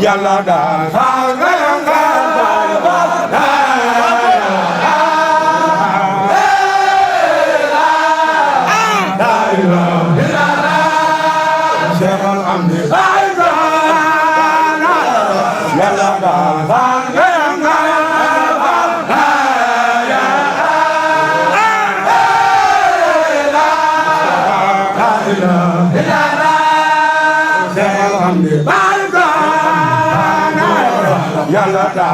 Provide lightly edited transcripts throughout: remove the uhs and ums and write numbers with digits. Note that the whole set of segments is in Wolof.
Yalla da Yalla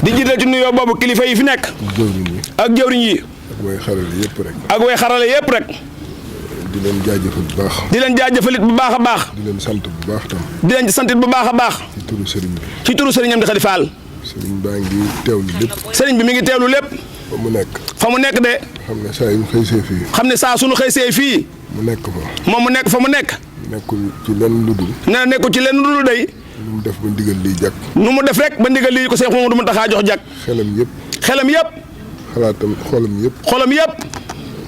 di jiital ci nuyoo boobu kilifa yi fi nekk ak jëwriñ yi ak way xarale yëpp rek di leen jaajëfal bu baax. di leen jaajëfalit bu baax a baax. di leen sant bu baax tam. di leen santit bu baax a baax. ci turu sëriñ bi. ci turu sëriñam di Xadi Faal. sëriñ baa ngi teewlu lépp. sëriñ bi mi ngi teewlu lépp. fa mu nekk. fa mu nekk de. xam ne saa yu ñu xëysee fii. xam ne saa suñu xëysee fii. mu nekk fa. moom mu nekk fa mu nekk. nekkul ci lenn lu dul. nee na nekkul ci lenn lu dul day. nu mu def ba ndigal lii jàkk. nu mu def rek ba ndigal lii ko Seex Mamadu Muntaxa jox jàkk. xelam yëpp. xelam yëpp. xalaatam xolam yëpp. xolam yëpp.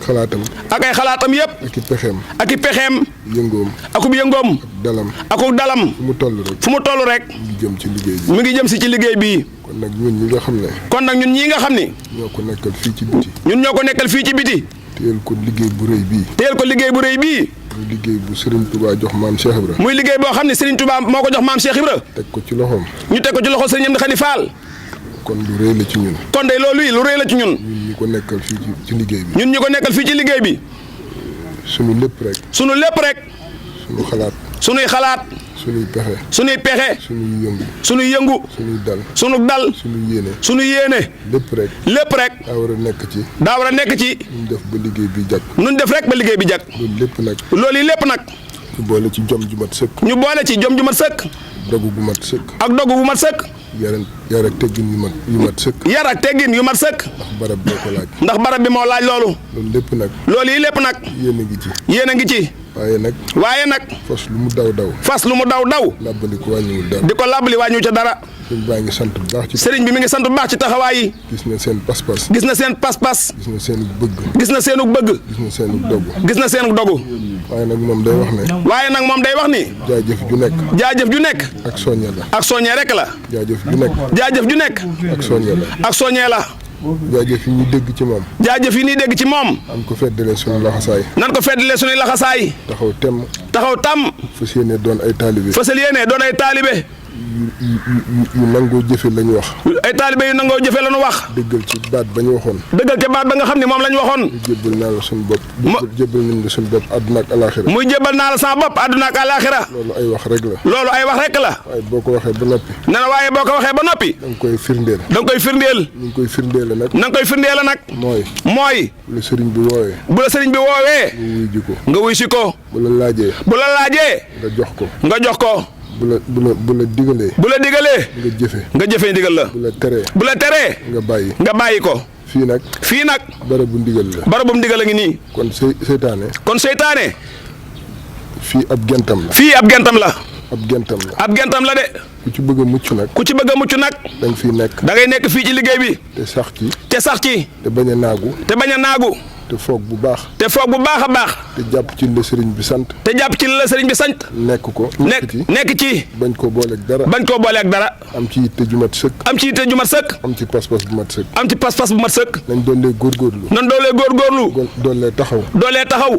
xalaatam. ak ay xalaatam yëpp. ak i pexeem. ak i pexeem. yëngoom. akub yëngoom. ak dalam. akub dalam. fu mu toll rek. fu mu toll rek. mu ngi jëm ci liggéey bi. mu ngi jëm si ci liggéey bii. kon nag ñun ñi nga xam ne. kon nag ñun ñii nga xam ni. ñoo ko nekkal fii ci biti. ñun ñoo ko nekkal fii ci biti. téyel ko liggéey bu rëy bii. téyel ko liggéey bu rëy bii. muy liggéey bu Serigne Touba jox maam Cheikh Ibra. muy liggéey boo xam ne Serigne Touba moo ko jox maam Cheikh Ibra. teg ko ci loxoom. ñu teg ko ci loxo Serigne Amdi Xadi Faal. kon lu rëy la ci ñun. kon de loolu yi lu rëy la ci ñun. ñun ñi ko nekkal fii ci liggéey bi. ñun ñi ko nekkal fii ci liggéey bi. sunu lépp rek. sunu lépp rek. sunu xalaat. sunuy xalaat. sunuy pexe. sunuy pexe. sunuy yëngu. sunuy yëngu. sunuy dal. sunu dal. sunuy yéene. sunu yéene. lépp rek. lépp rek. daa war a nekk ci. daa war a nekk ci. ñu def ba liggéey bi jag. nun def rek ba liggéey bi jag. loolu lépp nag. loolu yi lépp nag. ñu boole ci jom ju mat sëkk. ñu boole ci jom ju mat sëkk. dogu bu mat sëkk. ak dogu bu mat sëkk. yar ak teggin yu mat sëkk. yar ak teggin yu mat sëkk. ndax barab boo ko laaj. ndax barab bi moo laaj loolu. loolu lépp nag. loolu yi lépp nag. yéen a ngi ci. yéen a ngi ci. waaye nag. fas lu mu daw daw. fas lu mu daw daw. làbbali ko wàññiwul dara. di ko làbbali wàññiwul ca dara. sëriñ baa ngi sant bu baax ci. sëriñ bi mi ngi sant bu baax ci taxawaay yi. gis na seen pas-pas. gis na seen pas-pas. gis na seenu bëgg. gis na seenu bëgg. gis na seenu dogu. gis na seenu dogu. waaye nag moom day wax ne. waaye nag moom day wax ni. jaajëf ju nekk. jaajëf ju nekk. ak soññe la. ak soññe rek la. jaajëf ju nekk. jaajëf ju nekk. ak soññe la. ak soññe la. jaajëf yi ñu dégg ci moom. jaajëf yi ñuy dégg ci moom. am ko feddalee suñu laxasaay. nan ko feddalee suñuy laxasaay. taxaw tem. taxaw tam. fas yéene doon ay taalibe. fasal yéene doon ay taalibe. yu nangoo jëfe la ñu wax. ay taalibe yu nangoo jëfe la ñu wax. dëggal ci baat ba ñu waxoon. dëggal ca baat ba nga xam ne moom la ñu waxoon. jébbal naa la suñu bopp. jébbal nañ la suñu bopp àdduna ak alaaxira. muy jébbal naa la sama bopp àdduna ak alaaxira. loolu ay wax rek la. loolu ay wax rek la. waaye boo ko waxee ba noppi. nee na waaye boo ko waxee ba noppi. da nga koy firndeel. da nga koy firndeel. ni nga koy firndeele nag. na nga koy firndeele nag. mooy. bu la sëriñ bi woowee. bu la sëriñ bi woowee. nga wuy ji ko. nga wuy si ko. bu la laajee. bu la laajee. nga jox ko. nga jox ko. bu la digalee. bu la digalee. nga jëfe. nga jëfee ndigal la. bu la teree. bu la teree. nga bàyyi. nga bàyyi ko. fii nag. fii nag. barabu ndigal la. barabu ndigal a ngi nii. kon seytaane. kon seytaane. fii ab gentam la. fii ab gentam la. ab gentam la. ab gentam la de. ku ci bëgg a mucc nag. ku ci bëgg a mucc nag. da nga fiy nekk. da ngay nekk fii ci liggéey bi. te sax ci. te sax ci. te bañ a naagu. te bañ a naagu. te foog bu baax. te foog bu baax a baax. te jàpp ci la sëriñ bi sant. te jàpp ci la sëriñ bi sant. nekk ko. nekk ci. bañ koo booleeg dara. bañ koo booleeg dara. am ci yitte ju mat sëkk. am ci yitte ju mat sëkk. am ci pas-pas bu mat sëkk. am ci pas-pas bu mat sëkk. nañ doolee góorgóorlu. nan doolee góorgóorlu. doolee taxaw. doolee taxaw.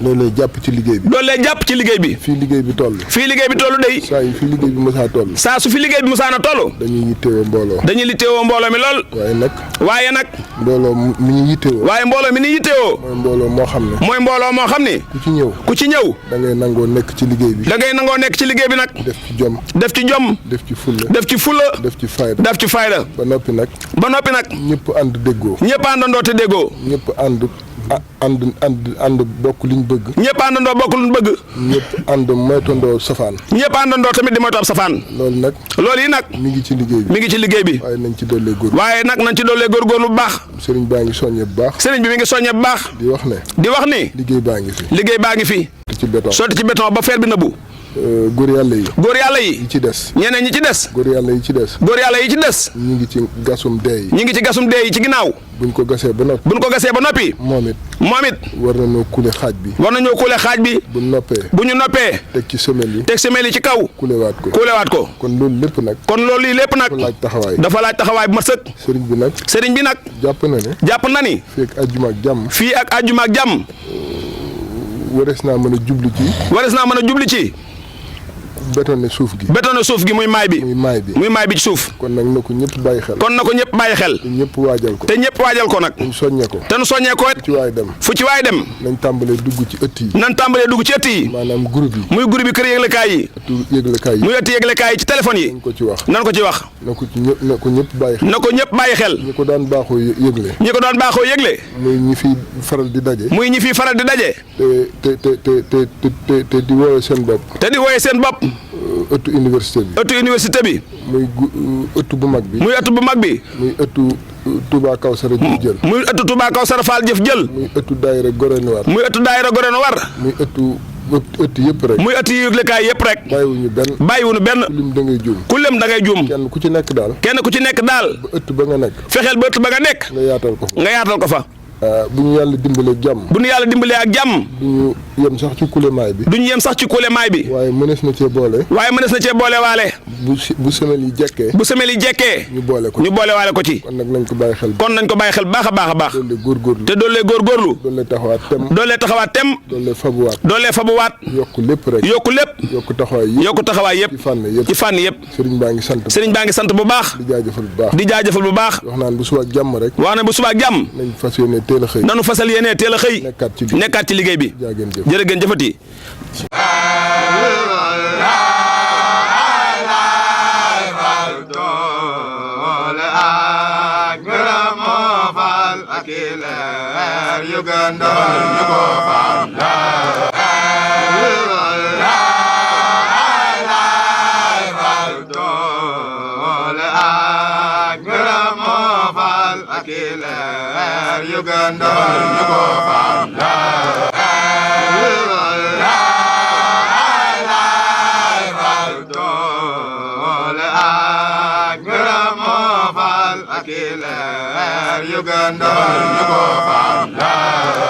doolee jàpp ci liggéey bi. doolee jàpp ci liggéey bi. fii liggéey bi toll. fii liggéey bi toll day. saa yu fi liggéey bi mësaa toll. saa su fi liggéey bi mësaana toll. dañuy yittewoo mbooloo. dañuy yittewoo mbooloo mi lool. waaye nag. mbooloo mi ñu yittewoo. waaye mbooloo mi ni yittewoo. mooy mbooloo moo xam ne. mooy mbooloo moo xam ne. ku ci ñëw. da ngay nangoo nekk ci liggéey bi. da ngay nangoo nekk ci liggéey bi nag. def ci jom. def ci jom. def ci fulla. def ci fulla. def ci fayda. def ci fayda. ba noppi nag. ñëpp ànd déggoo. ñëpp àndandoo te déggoo. ñëpp ànd bokk liñ bëgg. ñëpp àndandoo bokk luñ bëgg. ñëpp ànd moytandoo safaan. ñëpp àndandoo tamit di moytu ab safaan. loolu yi nag. mi ngi ci liggéey bi. mi ngi ci liggéey bi. waaye nañ ci dollee góor. waaye nag nañ ci dollee góorgóorlu bu baax. sëriñ baa ngi soññee bu baax. sëriñ bi mi ngi soññee bu baax. di wax ni. liggéey baa ngi fi. sotti ci béton ba feer bi nëbbu. góor yàlla yi. yi ci des. ñeneen ñi ci des. góor yàlla yi ci des. ñu ngi ci gasum dee yi. ci ginnaaw. buñ ko gasee ba noppi. moom it. war nañoo kuule xaaj bi. bu ñu noppee. teg ci semelle yi. ci kaw. kuulewaat ko. kon loolu lépp nag. dafa laaj taxawaay bu mat sëkk. sëriñ bi nag. jàpp na ni. fii ak àjjuma ak jàmm. warees naa mën a jubli ci. bétonné suuf gi. muy maay bi ci suuf. kon nag na ko ñëpp bàyyi xel. te ñëpp waajal ko nag. te soññee ko. te nu soññee ko it. fu ci waay dem. nañ tàmbalee dugg ci ëtt yi. maanaam groupe yi. muy groupe yi kër yëglekaay yi. muy ëtt yëglekaay yi ci téléphone yi. nan ko ci wax. na ko ñëpp bàyyi xel. ñi ko daan baaxoo yëgle. muy ñi fi faral di daje. te di wooyee seen bopp. ëttu université bi. muy ëttu bu mag bi. muy ëttu Touba Kawsara jëf jël. muy ëttu Touba Kawsara Fall jëf jël. muy ëttu daayira Gorene War. muy ëtt yëpp rek. muy ëtt yëglekaay yëpp rek. bàyyiwuñu benn. ku lim da ngay juum. kenn ku ci nekk daal. ba ëtt ba nga nekk. fexeel ba ëtt ba nga nekk. nga yaatal ko fa. bu ñu yàlla dimbalee ak jàmm. du ñu yem sax ci kulemaay bi. waaye mënees na cee boole. waale. bu semelle yi jekkee. ñu boole waale ko ci. kon nag nañ ko bàyyi xel. baax a baax. te doole góorgóorlu. doole taxawaat tem. doole fabuwaat. yokku lépp. yokku taxawaay yëpp. ci fànn yëpp. sëriñ baa ngi sant bu baax. di jaajëfal bu baax. wax naan bu suba ak jàmm. nañ fas yéene nanu fasal yéene teel a xëy. nekkaat ci liggéey bi. jërë ngeen jëfati. Uganda